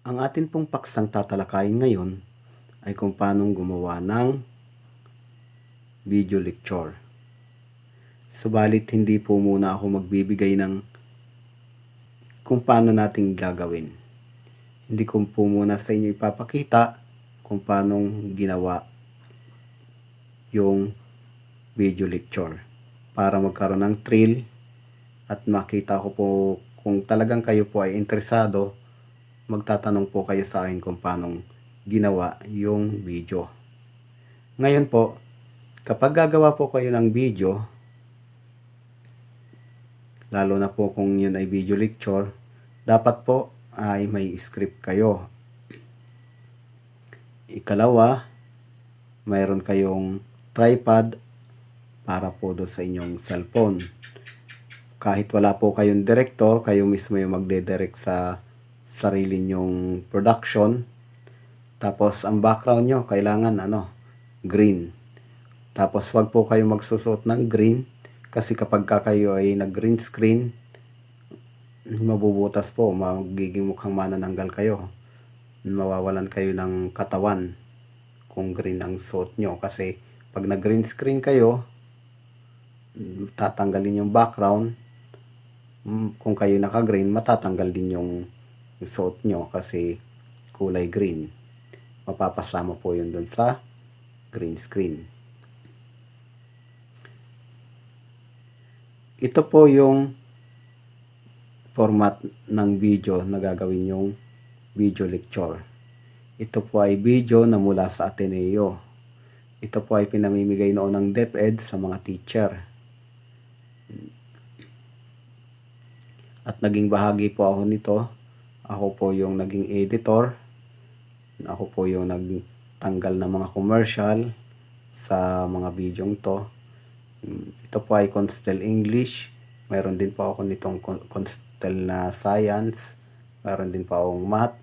Ang atin pong paksang tatalakayin ngayon ay kung paano gumawa ng video lecture. Subalit hindi po muna ako magbibigay ng kung paano natin gagawin. Hindi ko po muna sa inyo ipapakita kung paano ginawa yung video lecture para magkaroon ng thrill at makita ko po kung talagang kayo po ay interesado, magtatanong po kayo sa akin kung paano ginawa yung video. Ngayon po, kapag gagawa po kayo ng video, lalo na po kung yun ay video lecture, dapat po ay may script kayo. Ikalawa, mayroon kayong tripod para po do sa inyong cellphone. Kahit wala po kayong director, kayo mismo yung magde-direct sa sarili nyong production. Tapos ang background nyo kailangan green. Tapos wag po kayo magsusuot ng green kasi kapag kayo ay nag-green screen, mabubutas po, magiging mukhang manananggal kayo. Mawawalan kayo ng katawan kung green ang suot nyo kasi pag nag-green screen kayo, tatanggalin yung background. Kung kayo naka-green, matatanggal din yung suot nyo kasi kulay green. Mapapasama po yun dun sa green screen. Ito po yung format ng video na gagawin yung video lecture. Ito po ay video na mula sa Ateneo. Ito po ay pinamimigay noon ng DepEd sa mga teacher. At naging bahagi po ako nito. Ako po yung naging editor. Ako po yung nagtanggal ng mga commercial sa mga videong to. Ito po ay Constel English. Mayroon din po ako nitong Constel na Science. Mayroon din po akong Math.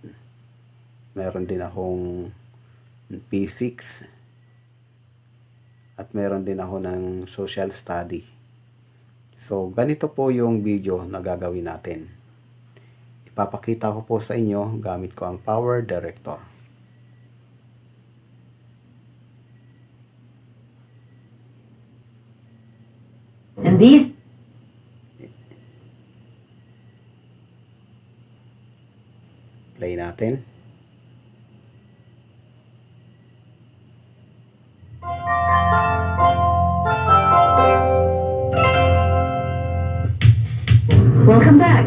Mayroon din akong Physics. At mayroon din ako ng Social Study. So, ganito po yung video na gagawin natin. Ipapakita ko po sa inyo gamit ko ang Power Director. And these play natin. Welcome back.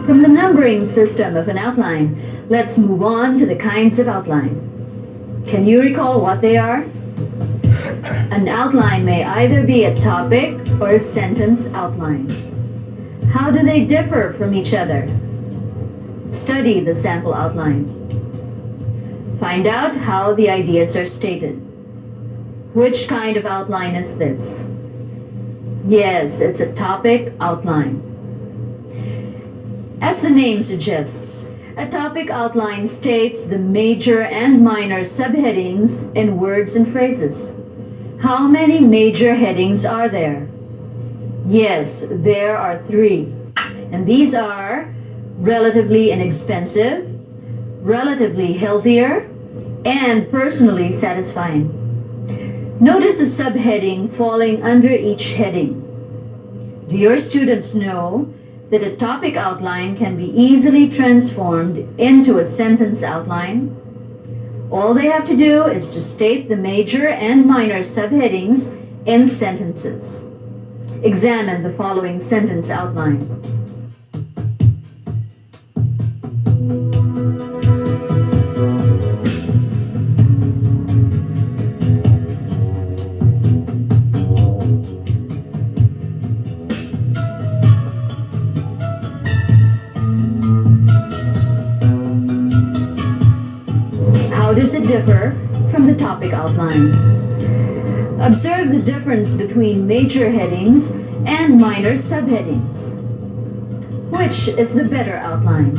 From the numbering system of an outline, let's move on to the kinds of outline. Can you recall what they are? An outline may either be a topic or a sentence outline. How do they differ from each other? Study the sample outline. Find out how the ideas are stated. Which kind of outline is this? Yes, it's a topic outline. As the name suggests, a topic outline states the major and minor subheadings in words and phrases. How many major headings are there? Yes, there are 3. And these are relatively inexpensive, relatively healthier, and personally satisfying. Notice a subheading falling under each heading. Do your students know that a topic outline can be easily transformed into a sentence outline? All they have to do is to state the major and minor subheadings in sentences. Examine the following sentence outline. How does it differ from the topic outline? Observe the difference between major headings and minor subheadings. Which is the better outline?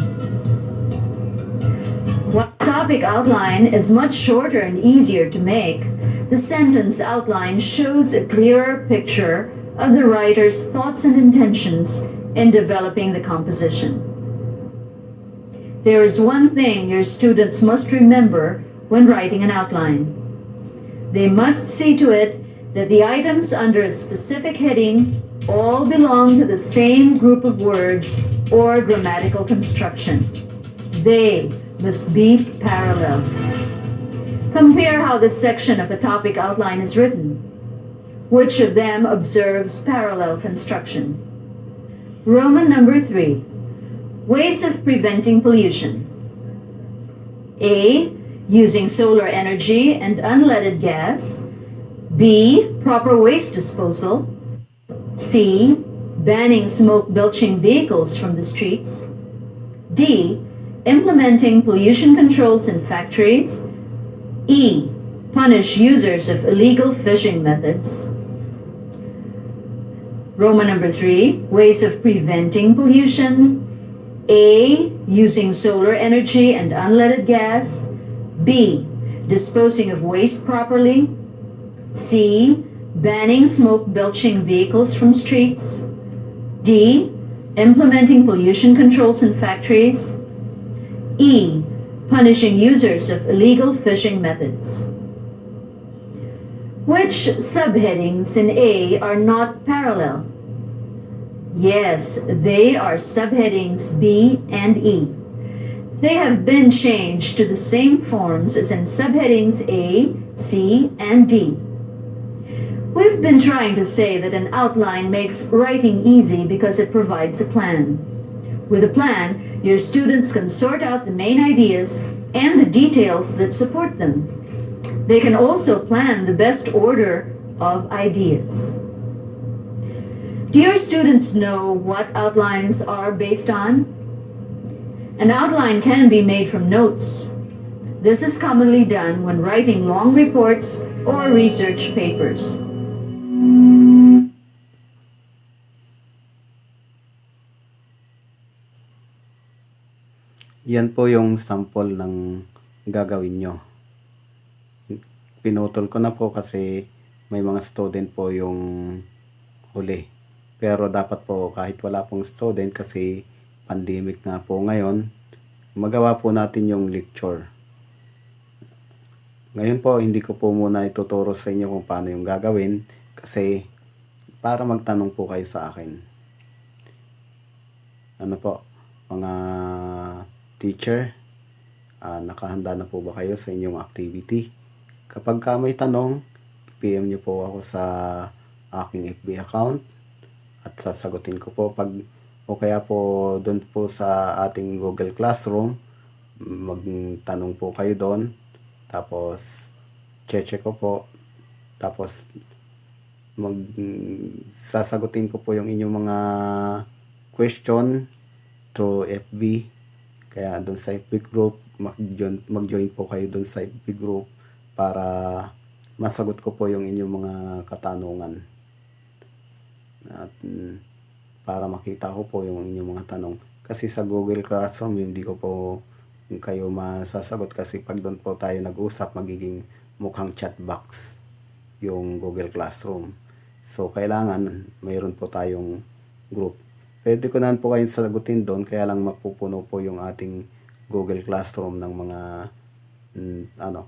While the topic outline is much shorter and easier to make, the sentence outline shows a clearer picture of the writer's thoughts and intentions in developing the composition. There is one thing your students must remember when writing an outline. They must see to it that the items under a specific heading all belong to the same group of words or grammatical construction. They must be parallel. Compare how this section of a topic outline is written. Which of them observes parallel construction? Roman number 3. Ways of preventing pollution. A. Using solar energy and unleaded gas. B. Proper waste disposal. C. Banning smoke-belching vehicles from the streets. D. Implementing pollution controls in factories. E. Punish users of illegal fishing methods. Roman number 3. Ways of preventing pollution. A. Using solar energy and unleaded gas. B. Disposing of waste properly. C. Banning smoke-belching vehicles from streets. D. Implementing pollution controls in factories. E. Punishing users of illegal fishing methods. Which subheadings in A are not parallel? Yes, they are subheadings B and E. They have been changed to the same forms as in subheadings A, C, and D. We've been trying to say that an outline makes writing easy because it provides a plan. With a plan, your students can sort out the main ideas and the details that support them. They can also plan the best order of ideas. Do your students know what outlines are based on? An outline can be made from notes. This is commonly done when writing long reports or research papers. Yan po yung sample ng gagawin nyo. Pinutol ko na po kasi may mga student po yung huli. Pero dapat po kahit wala pong student kasi pandemic nga po ngayon, magawa po natin yung lecture. Ngayon po, hindi ko po muna ituturo sa inyo kung paano yung gagawin kasi para magtanong po kayo sa akin. Ano po, mga teacher, nakahanda na po ba kayo sa inyong activity? Kapag ka may tanong, PM nyo po ako sa aking FB account at sasagutin ko po o kaya po doon po sa ating Google Classroom, magtanong po kayo doon, tapos check ko po, tapos sasagutin ko po yung inyong mga question through FB. Kaya doon sa FB group, mag-join po kayo doon sa FB group para masagot ko po yung inyong mga katanungan. At para makita ko po yung inyong mga tanong. Kasi sa Google Classroom, hindi ko po kayo masasagot kasi pag doon po tayo nag-usap, magiging mukhang chat box yung Google Classroom. So, kailangan mayroon po tayong group. Pwede ko na po kayong sagutin doon, kaya lang mapupuno po yung ating Google Classroom ng mga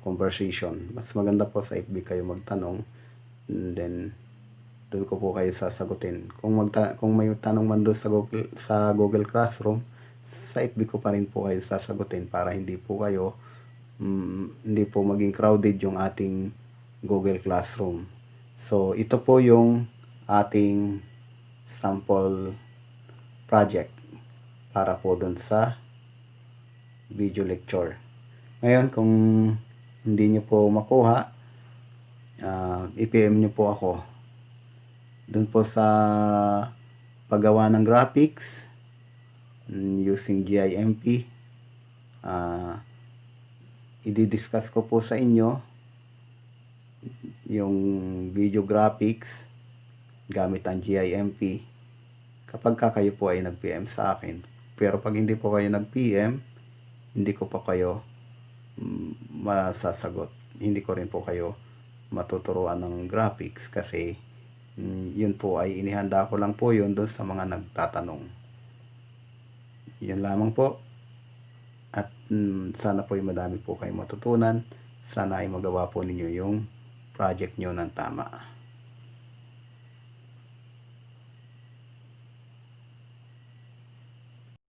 conversation. Mas maganda po sa FB kayo magtanong, and then doon ko po kayo sasagutin. Kung may tanong man doon sa Google Classroom, sa FB ko pa rin po kayo sasagutin para hindi po maging crowded yung ating Google Classroom. So, ito po yung ating sample project para po doon sa video lecture. Ngayon, kung hindi nyo po makuha, i-PM nyo po ako. Doon po sa paggawa ng graphics using GIMP, i-discuss ko po sa inyo yung video graphics gamit ang GIMP kapag kayo po ay nag-PM sa akin. Pero pag hindi po kayo nag-PM, hindi ko pa kayo masasagot. Hindi ko rin po kayo matuturuan ng graphics kasi yun po ay inihanda ko lang po yun doon sa mga nagtatanong. Yun lamang po. At sana po ay madami po kayong matutunan. Sana ay magawa po ninyo yung project nyo ng tama.